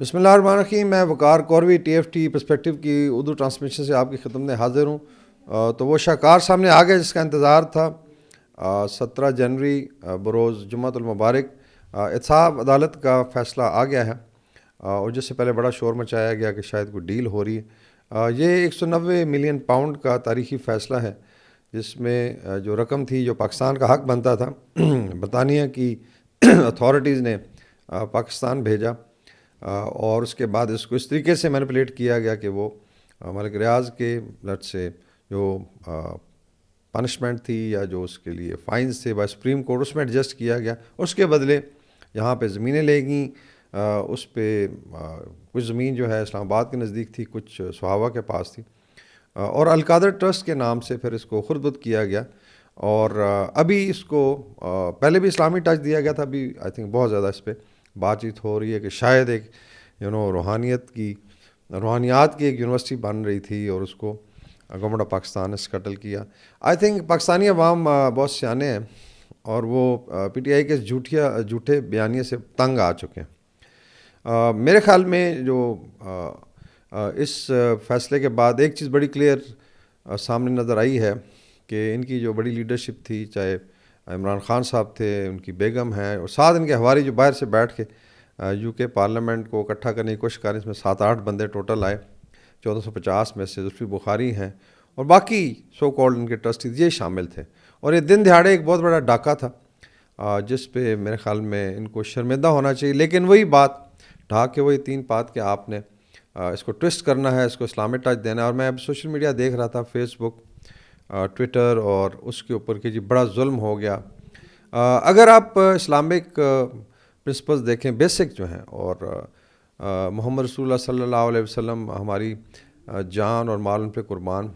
بسم اللہ الرحمن الرحیم. میں وقار کوروی ٹی ایف ٹی پرسپیکٹو کی اردو ٹرانسمیشن سے آپ کی خدمت میں حاضر ہوں. تو وہ شاہکار سامنے آ گیا جس کا انتظار تھا. 17 جنوری بروز جمعۃ المبارک احتساب عدالت کا فیصلہ آ گیا ہے اور جس سے پہلے بڑا شور مچایا گیا کہ شاید کوئی ڈیل ہو رہی ہے. یہ 190 ملین پاؤنڈ کا تاریخی فیصلہ ہے جس میں جو رقم تھی جو پاکستان کا حق بنتا تھا برطانیہ کی اتھارٹیز نے پاکستان بھیجا اور اس کے بعد اس کو اس طریقے سے مینپولیٹ کیا گیا کہ وہ ملک ریاض کے لٹ سے جو پنشمنٹ تھی یا جو اس کے لیے فائنز تھے بائی سپریم کورٹ اس میں ایڈجسٹ کیا گیا. اس کے بدلے یہاں پہ زمینیں لے گئیں. اس پہ کچھ زمین جو ہے اسلام آباد کے نزدیک تھی, کچھ سہاوا کے پاس تھی اور القادر ٹرسٹ کے نام سے پھر اس کو خردبد کیا گیا. اور ابھی اس کو پہلے بھی اسلامی ٹچ دیا گیا تھا. ابھی آئی تھنک بہت زیادہ اس پہ بات چیت ہو رہی ہے کہ شاید ایک روحانیات کی ایک یونیورسٹی بن رہی تھی اور اس کو گورنمنٹ آف پاکستان نے سکٹل کیا. آئی تھنک پاکستانی عوام بہت سیانے ہیں اور وہ پی ٹی آئی کے جھوٹے بیانیے سے تنگ آ چکے ہیں. میرے خیال میں جو اس فیصلے کے بعد ایک چیز بڑی کلیئر سامنے نظر آئی ہے کہ ان کی جو بڑی لیڈرشپ تھی, چاہے عمران خان صاحب تھے, ان کی بیگم ہیں اور ساتھ ان کے ہواری جو باہر سے بیٹھ کے یو کے پارلیمنٹ کو اکٹھا کرنے کی کوشش کریں, اس میں 7-8 بندے ٹوٹل آئے, 1450 میں سے زلفی بخاری ہیں اور باقی سو کالڈ ان کے ٹرسٹیز یہ شامل تھے. اور یہ دن دہاڑے ایک بہت بڑا ڈاکہ تھا جس پہ میرے خیال میں ان کو شرمندہ ہونا چاہیے. لیکن وہی بات ڈھا کے وہی 3 بات کہ آپ نے اس کو ٹوسٹ کرنا ہے, اس کو اسلامک ٹچ دینا ہے. اور میں اب سوشل میڈیا دیکھ رہا تھا, فیس بک, ٹویٹر, اور اس کے اوپر کہ جی بڑا ظلم ہو گیا. اگر آپ اسلامک پرنسپلز دیکھیں بیسک جو ہیں, اور محمد رسول اللہ صلی اللہ علیہ وسلم ہماری جان اور مال ان پہ قربان,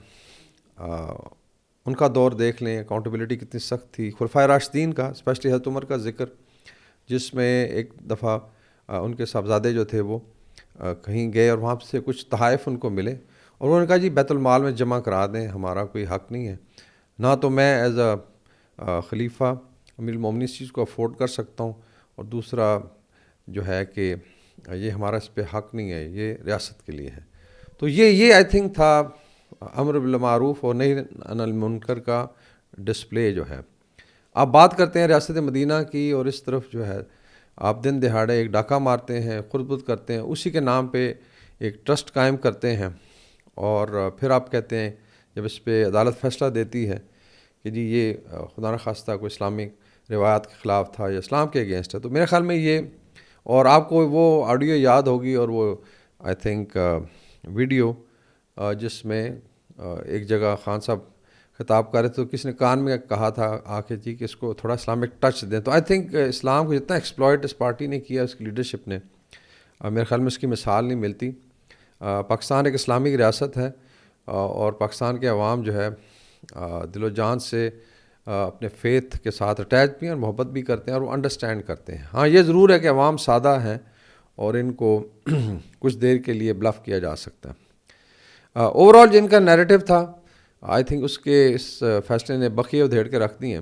ان کا دور دیکھ لیں, اکاؤنٹیبلٹی کتنی سخت تھی. خلفائے راشدین کا اسپیشلی حضرت عمر کا ذکر, جس میں ایک دفعہ ان کے صاحبزادے جو تھے وہ کہیں گئے اور وہاں سے کچھ تحائف ان کو ملے اور انہوں نے کہا جی بیت المال میں جمع کرا دیں, ہمارا کوئی حق نہیں ہے, نہ تو میں ایز اے خلیفہ امیر المومنین اس چیز کو افورڈ کر سکتا ہوں, اور دوسرا جو ہے کہ یہ ہمارا اس پہ حق نہیں ہے, یہ ریاست کے لیے ہے. تو یہ آئی تھنک تھا امر بالمعروف اور نہی عن المنکر کا ڈسپلے جو ہے. آپ بات کرتے ہیں ریاست مدینہ کی اور اس طرف جو ہے آپ دن دہاڑے ایک ڈاکہ مارتے ہیں, خردبد کرتے ہیں, اسی کے نام پہ ایک ٹرسٹ قائم کرتے ہیں اور پھر آپ کہتے ہیں جب اس پہ عدالت فیصلہ دیتی ہے کہ جی یہ خدا نخواستہ کوئی اسلامک روایات کے خلاف تھا یا اسلام کے اگینسٹ ہے. تو میرے خیال میں یہ, اور آپ کو وہ آڈیو یاد ہوگی اور وہ آئی تھنک ویڈیو جس میں ایک جگہ خان صاحب خطاب کر رہے تھے تو کسی نے کان میں کہا تھا آ کے جی کہ اس کو تھوڑا اسلامک ٹچ دیں. تو آئی تھنک اسلام کو جتنا ایکسپلائٹ اس پارٹی نے کیا, اس کی لیڈرشپ نے, میرے خیال میں اس کی مثال نہیں ملتی. پاکستان ایک اسلامک ریاست ہے اور پاکستان کے عوام جو ہے دل و جان سے اپنے فیتھ کے ساتھ اٹیچ بھی ہیں اور محبت بھی کرتے ہیں اور وہ انڈرسٹینڈ کرتے ہیں. ہاں یہ ضرور ہے کہ عوام سادہ ہیں اور ان کو کچھ دیر کے لیے بلف کیا جا سکتا ہے. اوور آل جن کا نیریٹو تھا آئی تھنک اس فیصلے نے بخیے ادھیڑ کے رکھ دی ہیں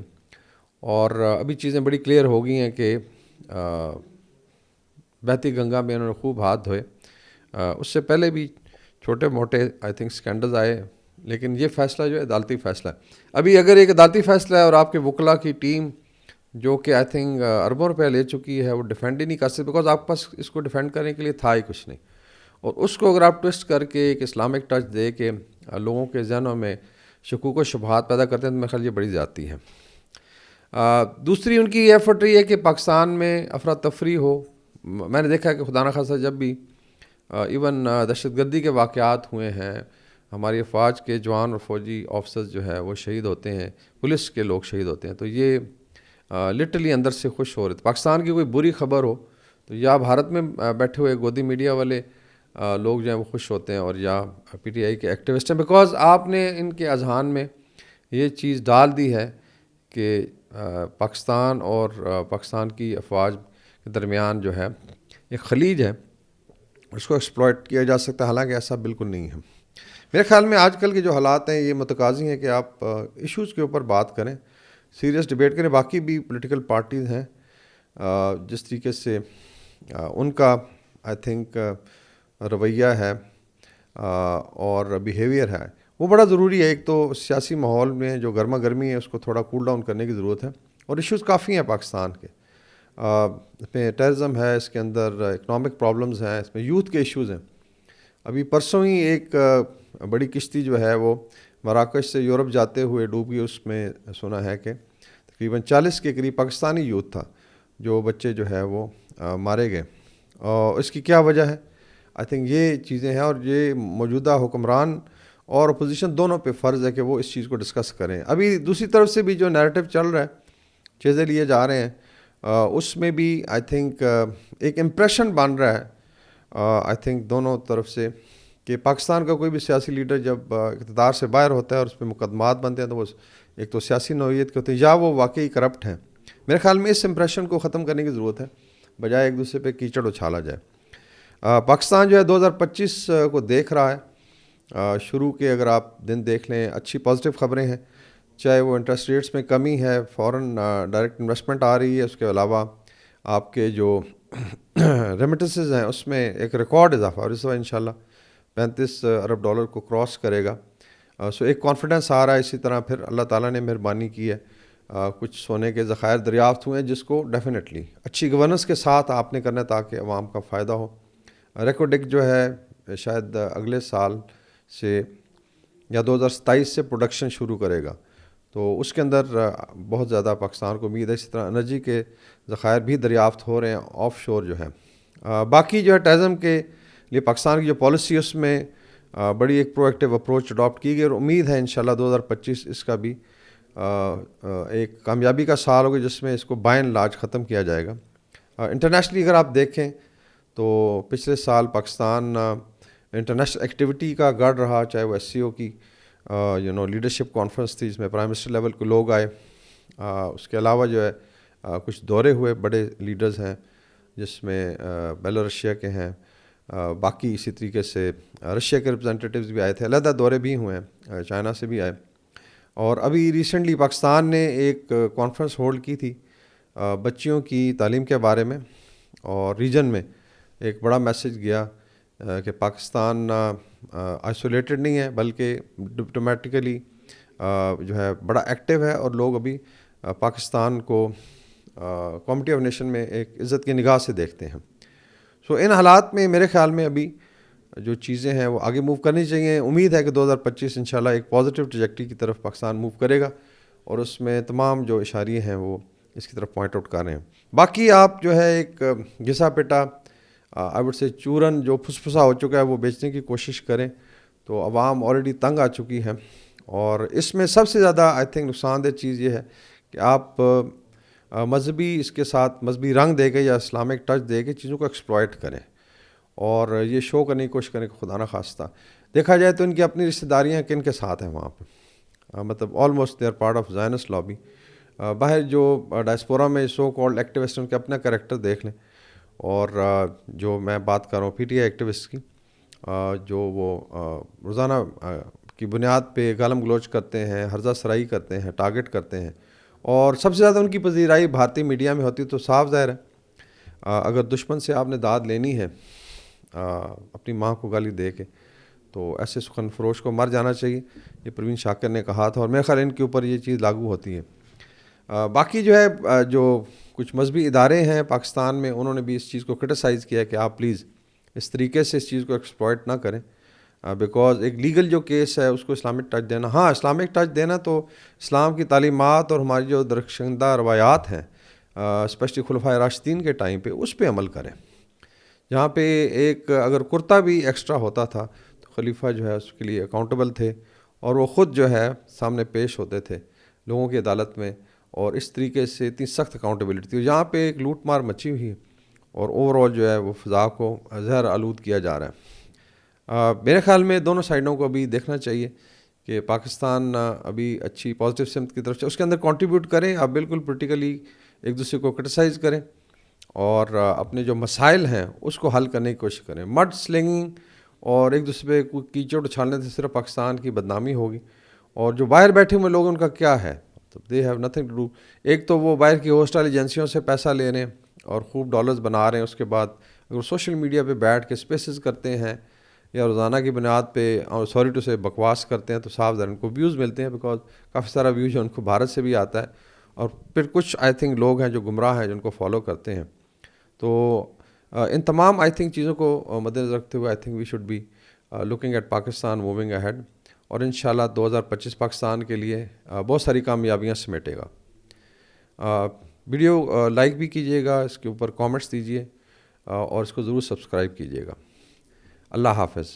اور ابھی چیزیں بڑی کلیئر ہو گئی ہیں کہ بہتی گنگا میں انہوں نے خوب ہاتھ دھوئے. اس سے پہلے بھی چھوٹے موٹے آئی تھنک سکینڈلز آئے, لیکن یہ فیصلہ جو ہے عدالتی فیصلہ ہے. ابھی اگر ایک عدالتی فیصلہ ہے اور آپ کے وکلا کی ٹیم جو کہ آئی تھنک اربوں روپے لے چکی ہے وہ ڈیفینڈ ہی نہیں کر سکتے, بیکاز آپ کے پاس اس کو ڈیفینڈ کرنے کے لیے تھا ہی کچھ نہیں, اور اس کو اگر آپ ٹوسٹ کر کے ایک اسلامک ٹچ دے کے لوگوں کے ذہنوں میں شکوک و شبہات پیدا کرتے ہیں تو میرے خیال یہ بڑی زیادتی ہے. دوسری ان کی یہ ایفرٹ رہی ہے کہ پاکستان میں افراتفری ہو. میں نے دیکھا کہ خدا نخواستہ جب بھی ایون دہشت گردی کے واقعات ہوئے ہیں, ہماری افواج کے جوان اور فوجی آفسرز جو ہے وہ شہید ہوتے ہیں, پولیس کے لوگ شہید ہوتے ہیں, تو یہ لٹرلی اندر سے خوش ہو رہے تھے. پاکستان کی کوئی بری خبر ہو تو یا بھارت میں بیٹھے ہوئے گودی میڈیا والے لوگ جو ہیں وہ خوش ہوتے ہیں اور یا پی ٹی آئی کے ایکٹیوسٹ ہیں, بیکاز آپ نے ان کے اذہان میں یہ چیز ڈال دی ہے کہ پاکستان اور پاکستان کی افواج کے درمیان جو ہے ایک خلیج ہے, اس کو ایکسپلائٹ کیا جا سکتا ہے, حالانکہ ایسا بالکل نہیں ہے. میرے خیال میں آج کل کے جو حالات ہیں یہ متقاضی ہیں کہ آپ ایشوز کے اوپر بات کریں, سیریس ڈیبیٹ کریں. باقی بھی پولیٹیکل پارٹیز ہیں جس طریقے سے ان کا آئی تھنک رویہ ہے اور بیہیویئر ہے وہ بڑا ضروری ہے. ایک تو سیاسی ماحول میں جو گرما گرمی ہے اس کو تھوڑا کول ڈاؤن کرنے کی ضرورت ہے, اور ایشوز کافی ہیں پاکستان کے. اس میں ٹیررزم ہے, اس کے اندر اکنامک پرابلمز ہیں, اس میں یوتھ کے ایشوز ہیں. ابھی پرسوں ہی ایک بڑی کشتی جو ہے وہ مراکش سے یورپ جاتے ہوئے ڈوب گئی. اس میں سنا ہے کہ تقریباً 40 کے قریب پاکستانی یوتھ تھا جو بچے جو ہے وہ مارے گئے. اور اس کی کیا وجہ ہے؟ آئی تھنک یہ چیزیں ہیں, اور یہ موجودہ حکمران اور اپوزیشن دونوں پہ فرض ہے کہ وہ اس چیز کو ڈسکس کریں. ابھی دوسری طرف سے بھی جو نیریٹو چل رہا ہے, چیزیں لیے جا رہے ہیں, اس میں بھی آئی تھنک ایک امپریشن بن رہا ہے آئی تھنک دونوں طرف سے کہ پاکستان کا کوئی بھی سیاسی لیڈر جب اقتدار سے باہر ہوتا ہے اور اس پہ مقدمات بنتے ہیں تو وہ ایک تو سیاسی نوعیت کے ہوتے ہیں یا وہ واقعی کرپٹ ہیں. میرے خیال میں اس امپریشن کو ختم کرنے کی ضرورت ہے, بجائے ایک دوسرے پہ کیچڑ اچھالا جائے. پاکستان جو ہے 2025 کو دیکھ رہا ہے. شروع کے اگر آپ دن دیکھ لیں اچھی پازیٹیو خبریں ہیں, چاہے وہ انٹرسٹ ریٹس میں کمی ہے, فورن ڈائریکٹ انویسٹمنٹ آ رہی ہے, اس کے علاوہ آپ کے جو ریمیٹنسز ہیں اس میں ایک ریکارڈ اضافہ, اور اس وقت انشاءاللہ $35 ارب کو کراس کرے گا. سو ایک کانفیڈنس آ رہا ہے. اسی طرح پھر اللہ تعالیٰ نے مہربانی کی ہے, کچھ سونے کے ذخائر دریافت ہوئے ہیں جس کو ڈیفینیٹلی اچھی گورننس کے ساتھ آپ نے کرنا ہے تاکہ عوام کا فائدہ ہو. ریکوڈک جو ہے شاید اگلے سال سے یا 2027 سے پروڈکشن شروع کرے گا, تو اس کے اندر بہت زیادہ پاکستان کو امید ہے. اسی طرح انرجی کے ذخائر بھی دریافت ہو رہے ہیں آف شور جو ہے. باقی جو ہے ٹیررزم کے لیے پاکستان کی جو پالیسی اس میں بڑی ایک پرو ایکٹیو اپروچ اڈاپٹ کی گئی, اور امید ہے انشاءاللہ 2025 اس کا بھی ایک کامیابی کا سال ہوگا جس میں اس کو بائی اینڈ لارج ختم کیا جائے گا. انٹرنیشنلی اگر آپ دیکھیں تو پچھلے سال پاکستان انٹرنیشنل ایکٹیویٹی کا گڑھ رہا, چاہے وہ SCO کی لیڈرشپ کانفرنس تھی جس میں پرائم منسٹر لیول کے لوگ آئے. اس کے علاوہ جو ہے کچھ دورے ہوئے بڑے لیڈرز ہیں جس میں بیلورشیا کے ہیں, باقی اسی طریقے سے رشیا کے ریپرزنٹیٹیوز بھی آئے تھے, علیحدہ دورے بھی ہوئے ہیں, چائنا سے بھی آئے. اور ابھی ریسنٹلی پاکستان نے ایک کانفرنس ہولڈ کی تھی بچیوں کی تعلیم کے بارے میں, اور ریجن میں ایک بڑا میسج گیا کہ پاکستان آئسولیٹڈ نہیں ہے بلکہ ڈپلومیٹیکلی جو ہے بڑا ایکٹیو ہے, اور لوگ ابھی پاکستان کو کمیونٹی آف نیشن میں ایک عزت کی نگاہ سے دیکھتے ہیں. سو ان حالات میں میرے خیال میں ابھی جو چیزیں ہیں وہ آگے موو کرنی چاہیے. امید ہے کہ 2025 انشاءاللہ ایک پازیٹیو ٹریجیکٹری کی طرف پاکستان موو کرے گا, اور اس میں تمام جو اشاریے ہیں وہ اس کی طرف پوائنٹ آؤٹ کر رہے ہیں. باقی آپ جو ہے ایک گھسا پٹا آئی وڈ سے چورن جو پھسا ہو چکا ہے وہ بیچنے کی کوشش کریں, تو عوام آلریڈی تنگ آ چکی ہے. اور اس میں سب سے زیادہ آئی تھنک نقصان دہ چیز یہ ہے کہ آپ مذہبی اس کے ساتھ مذہبی رنگ دے کے یا اسلامک ٹچ دے کے چیزوں کو ایکسپلائٹ کریں, اور یہ شو کرنے کی کوشش کریں کہ خدا نہ خواستہ دیکھا جائے تو ان کی اپنی رشتہ داریاں کن کے ساتھ ہیں وہاں پہ, مطلب almost they are part of Zionist lobby. باہر جو ڈائسپورا میں سو کالڈ ایکٹیوسٹ ان کے اپنا کریکٹر دیکھ لیں, اور جو میں بات کر رہا ہوں PTI ایکٹیوسٹ کی, جو وہ روزانہ کی بنیاد پہ گالم گلوچ کرتے ہیں, ہرزہ سرائی کرتے ہیں, ٹارگٹ کرتے ہیں, اور سب سے زیادہ ان کی پذیرائی بھارتی میڈیا میں ہوتی, تو صاف ظاہر ہے اگر دشمن سے آپ نے داد لینی ہے اپنی ماں کو گالی دے کے, تو ایسے سخن فروش کو مر جانا چاہیے. یہ پروین شاکر نے کہا تھا, اور میرے خیال ان کے اوپر یہ چیز لاگو ہوتی ہے. باقی جو ہے جو کچھ مذہبی ادارے ہیں پاکستان میں, انہوں نے بھی اس چیز کو کرٹیسائز کیا کہ آپ پلیز اس طریقے سے اس چیز کو ایکسپلائٹ نہ کریں, بیکاز ایک لیگل جو کیس ہے اس کو اسلامک ٹچ دینا, ہاں اسلامک ٹچ دینا تو اسلام کی تعلیمات اور ہماری جو درخشندہ روایات ہیں اسپیشلی خلفائے راشدین کے ٹائم پہ, اس پہ عمل کریں. جہاں پہ ایک اگر کرتا بھی ایکسٹرا ہوتا تھا تو خلیفہ جو ہے اس کے لیے اکاؤنٹیبل تھے, اور وہ خود جو ہے سامنے پیش ہوتے تھے لوگوں کی عدالت میں, اور اس طریقے سے اتنی سخت اکاؤنٹیبلٹی تھی. جہاں پہ ایک لوٹ مار مچی ہوئی ہے, اور اوور آل جو ہے وہ فضا کو زہر آلود کیا جا رہا ہے. میرے خیال میں دونوں سائڈوں کو ابھی دیکھنا چاہیے کہ پاکستان ابھی اچھی پازیٹیو سمت کی طرف سے اس کے اندر کنٹریبیوٹ کریں. آپ بالکل پولیٹیکلی ایک دوسرے کو کرٹیسائز کریں, اور اپنے جو مسائل ہیں اس کو حل کرنے کی کوشش کریں. مڈ سلنگنگ اور ایک دوسرے پہ کیچڑ اچھالنے سے صرف پاکستان کی بدنامی ہوگی, اور جو باہر بیٹھے ہوئے لوگ ان کا کیا ہے, they have nothing to do. ایک تو وہ باہر کی ہوسٹل ایجنسیوں سے پیسہ لے رہے ہیں اور خوب ڈالرز بنا رہے ہیں, اس کے بعد اگر سوشل میڈیا پہ بیٹھ کے اسپیسز کرتے ہیں یا روزانہ کی بنیاد پہ سوری ٹو سے بکواس کرتے ہیں تو صاف ظاہر ان کو ویوز ملتے ہیں، بیکاز کافی سارا ویوز جو ان کو بھارت سے بھی آتا ہے، اور پھر کچھ آئی تھنک لوگ ہیں جو گمراہ ہیں جو ان کو فالو کرتے ہیں. تو ان تمام آئی تھنک چیزوں کو مد نظر رکھتے ہوئے I think we should be looking at Pakistan moving ahead, اور انشاءاللہ 2025 پاکستان کے لیے بہت ساری کامیابیاں سمیٹے گا. ویڈیو لائک بھی کیجیے گا، اس کے اوپر کامنٹس دیجیے، اور اس کو ضرور سبسکرائب کیجیے گا. اللہ حافظ.